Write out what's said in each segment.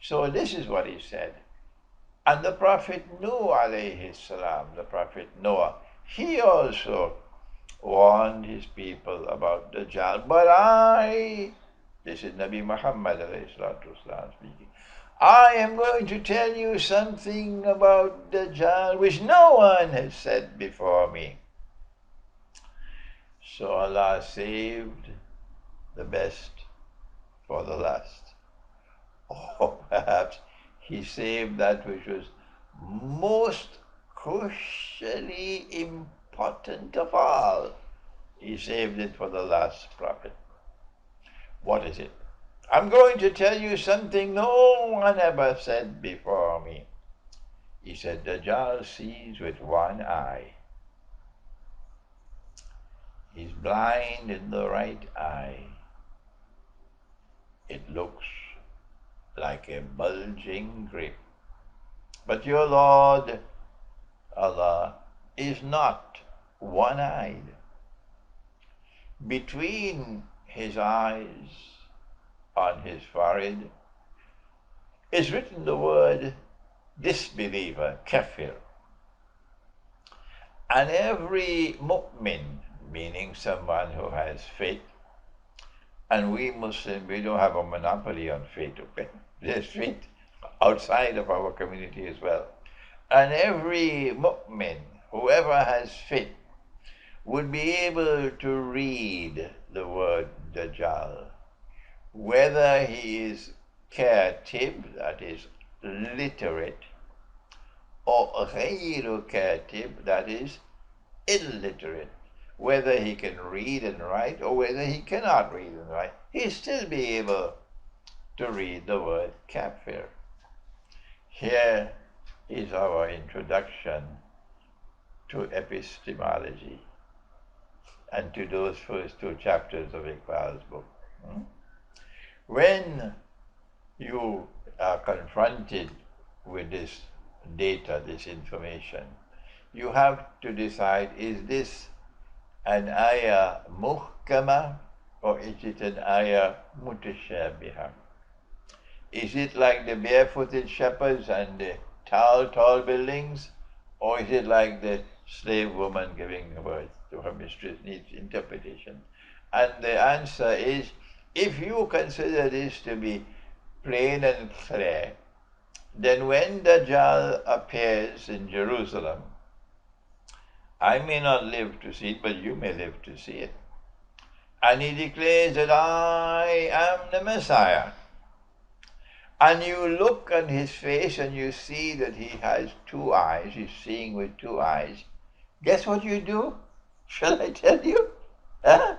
So this is what he said. And the Prophet Noah alayhi salam, the Prophet Noah, he also warned his people about Dajjal. But this is Nabi Muhammad alayhi salatu wasalam speaking, I am going to tell you something about Dajjal which no one has said before me. So Allah saved the best for the last. Or perhaps He saved that which was most crucially important of all. He saved it for the last prophet. What is it? I'm going to tell you something no one ever said before me. He said, Dajjal sees with one eye. He's blind in the right eye. It looks like a bulging grape. But your Lord, Allah, is not one-eyed. Between his eyes, on his forehead, is written the word disbeliever, Kafir. And every mu'min, meaning someone who has faith, and we Muslims, we don't have a monopoly on faith, okay? There's faith outside of our community as well. And every mu'min, whoever has faith, would be able to read the word Dajjal, whether he is katib, that is literate, or ghayru katib, that is illiterate, whether he can read and write or whether he cannot read and write, he'll still be able to read the word Kafir. Here is our introduction to epistemology and to those first two chapters of Iqbal's book. When you are confronted with this data, this information, you have to decide, is this an ayah muhkama or is it an ayah mutashabiha? Is it like the barefooted shepherds and the tall buildings, or is it like the slave woman giving birth to her mistress needs interpretation? And the answer is, if you consider this to be plain and clear, then when Dajjal appears in Jerusalem, I may not live to see it, but you may live to see it. And he declares that I am the Messiah. And you look on his face and you see that he has two eyes, he's seeing with two eyes. Guess what you do? Shall I tell you? Huh?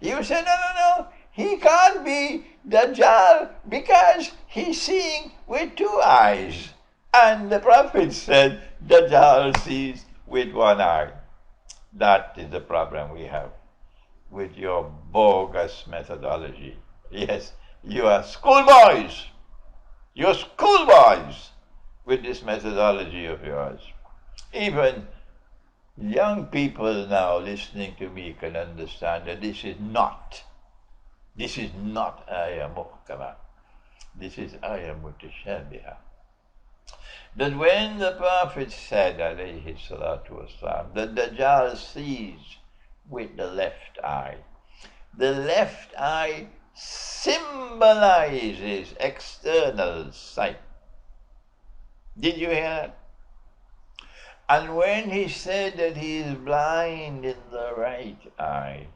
You say, no, he can't be Dajjal because he's seeing with two eyes. And the Prophet said, Dajjal sees with one eye. That is the problem we have with your bogus methodology. Yes, you are schoolboys. You're schoolboys with this methodology of yours. Even young people now listening to me can understand that this is not ayah muhkama. This is ayah mutashabiha. That when the Prophet said, alayhi salatu wasalam, that Dajjal sees with the left eye symbolizes external sight. Did you hear that? And when he said that he is blind in the right eye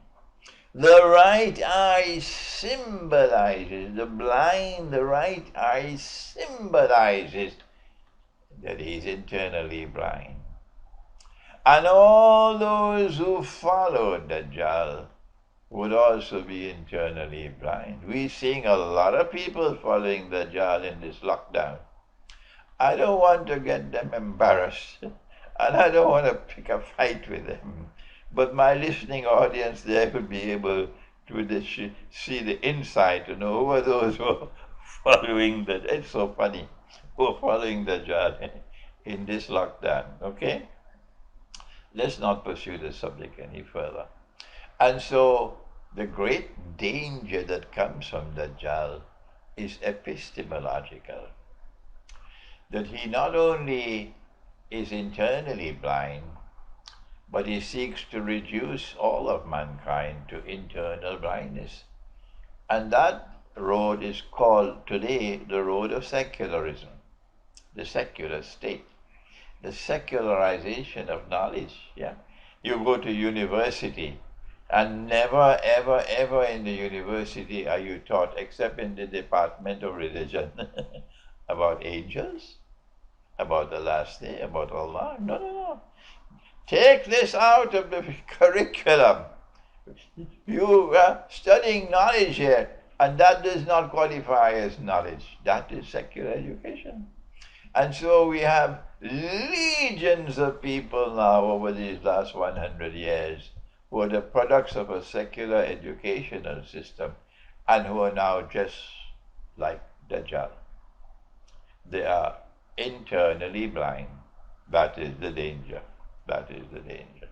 symbolizes, the right eye symbolizes that he is internally blind. And all those who followed Dajjal would also be internally blind. We're seeing a lot of people following Dajjal in this lockdown. I don't want to get them embarrassed, and I don't want to pick a fight with them. But my listening audience there could be able to see the insight to know who are those who are following Dajjal. It's so funny, who are following Dajjal in this lockdown, okay? Let's not pursue the subject any further. And so the great danger that comes from Dajjal is epistemological. that he not only is internally blind, but he seeks to reduce all of mankind to internal blindness. And that road is called today the road of secularism, the secular state, the secularization of knowledge. Yeah, you go to university, and never, ever, ever in the university are you taught, except in the department of religion, about angels, about the last day, about Allah. No, no, no. Take this out of the curriculum. You are studying knowledge here, and that does not qualify as knowledge. That is secular education. And so we have legions of people now over these last 100 years who are the products of a secular educational system and who are now just like Dajjal. They are internally blind. That is the danger. That is the danger.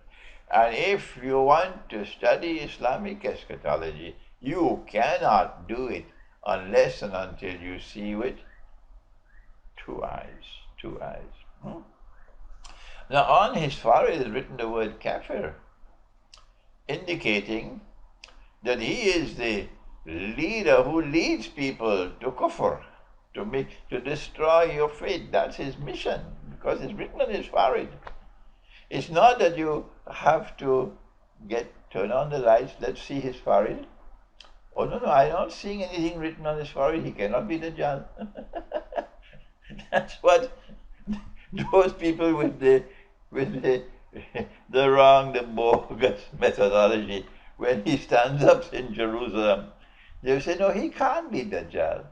And if you want to study Islamic eschatology, you cannot do it unless and until you see with two eyes. Two eyes. Now on his forehead is written the word Kafir, indicating that he is the leader who leads people to kufr, to destroy your faith. That's his mission, because it's written on his forehead. It's not that you have to turn on the lights, let's see his forehead. Oh no, I'm not seeing anything written on his forehead. He cannot be Dajjal. That's what those people with the wrong, the bogus methodology, when he stands up in Jerusalem, they say, no, he can't be Dajjal.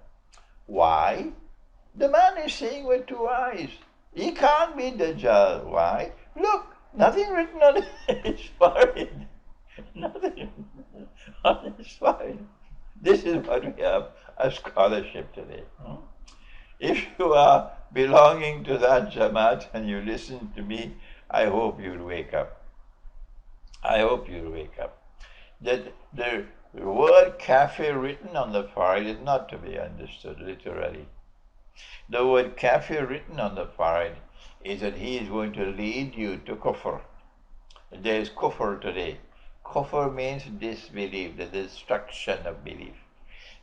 Why? The man is seeing with two eyes. He can't be Dajjal. Why? Look, nothing written on his forehead. Nothing on his forehead. This is what we have as scholarship today. If you are belonging to that Jamaat and you listen to me, I hope you'll wake up. I hope you'll wake up. That the word Kafir written on the forehead is not to be understood literally. The word Kafir written on the forehead is that he is going to lead you to kufr. There is kufr today. Kufr means disbelief, the destruction of belief.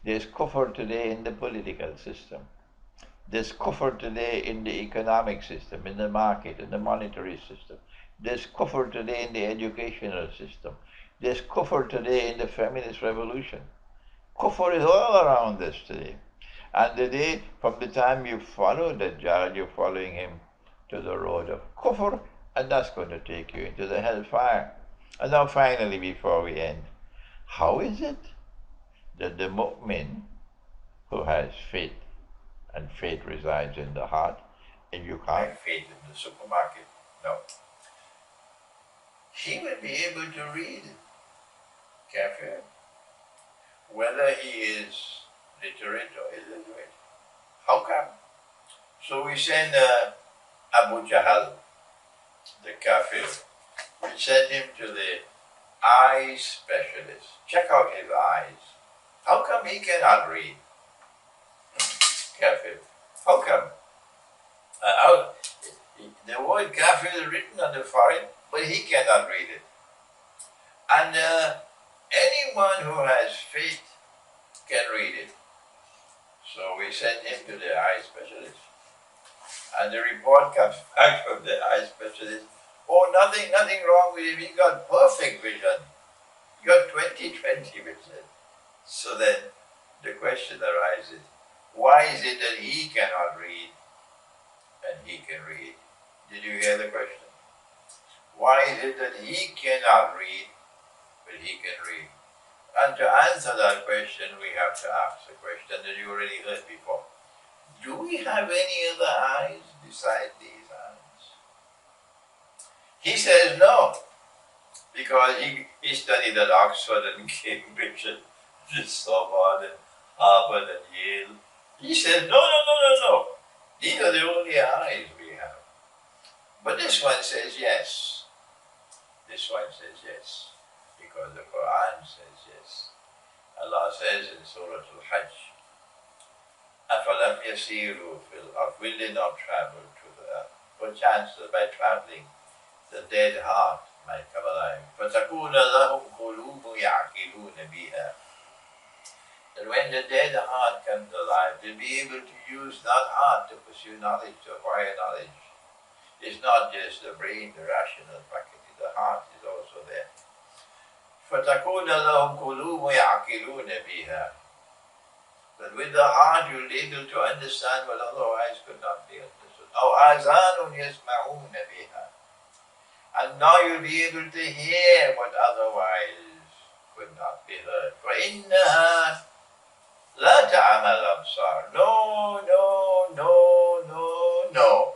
There is kufr today in the political system. There's kufr today in the economic system, in the market, in the monetary system. There's kufr today in the educational system. There's kufr today in the feminist revolution. Kufr is all around us today. And today, from the time you follow Dajjal, you're following him to the road of kufr, and that's going to take you into the hellfire. And now finally, before we end, how is it that the mu'min who has faith, and faith resides in the heart, and you can't have faith in the supermarket? No. He will be able to read Kafir, whether he is literate or illiterate. How come? So we send Abu Jahl, the Kafir, we send him to the eye specialist. Check out his eyes. How come he cannot read Kafir? How come? The word Kafir is written on the forehead, but he cannot read it. And anyone who has faith can read it. So we sent him to the eye specialist. And the report comes back from the eye specialist. Oh, nothing wrong with him. He got perfect vision. He got 20/20 vision. So then the question arises, why is it that he cannot read and he can read? Did you hear the question? Why is it that he cannot read but he can read? And to answer that question, we have to ask the question that you already heard before. Do we have any other eyes besides these eyes? He says no, because he studied at Oxford and Cambridge and Sorbonne and Harvard and Yale. He says no. These are the only eyes we have. But this one says yes. This one says yes, because the Quran says yes. Allah says in Surah Al-Hajj, أَفَلَمْ يَسِيرُوا فِي will they not travel to the earth? Perchance by traveling, the dead heart might come alive. فَتَكُونَ لَهُمْ قُلُوبٌ يَعْقِلُونَ بِهَا. That when the dead heart comes alive, they'll be able to use that heart to pursue knowledge, to acquire knowledge. It's not just the brain, the rational faculty, the heart is also there. فَتَكُونَ لَهُمْ قُلُوبٌ يَعْقِلُونَ بِهَا. But with the heart you'll be able to understand what otherwise could not be understood. أَوْ آذَانٌ يَسْمَعُونَ بِهَا. And now you'll be able to hear what otherwise could not be heard. فَإِنَّهَا لَا تَعْمَى الْأَبْصَارِ. No, no, no, no, no.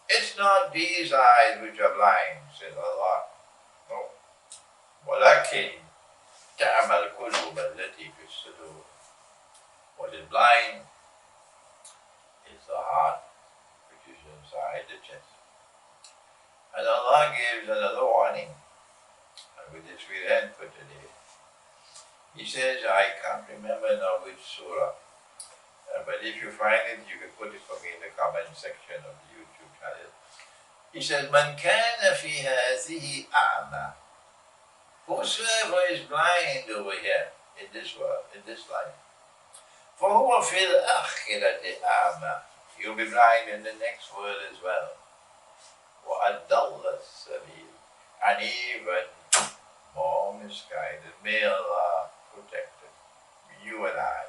It's not these eyes which are blind, says Allah. No. وَلَكِنْ تَعْمَى الْقُلُوبَ الَّتِي فِي الصُّدُورِ. What is blind is the heart which is inside the chest. And Allah gives another warning. And with this we end for today. He says, I can't remember now which surah, but if you find it, you can put it for me in the comment section of the YouTube channel. He says, مَنْ كَانَ فِي هَذِهِ أَعْمَى. Whosoever is blind over here, in this world, in this life, فَهُوَ فِي الْآخِرَةِ أَعْمَى. You'll be blind in the next world as well. وَأَضَلَّ السَّبِيلَ. And even more misguided. May Allah protect us, you and I.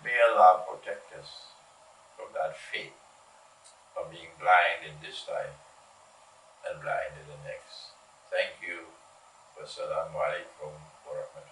May Allah protect us from that fate of being blind in this life and blind in the next. Thank you. Wassalamu alaikum wa rahmatullahi.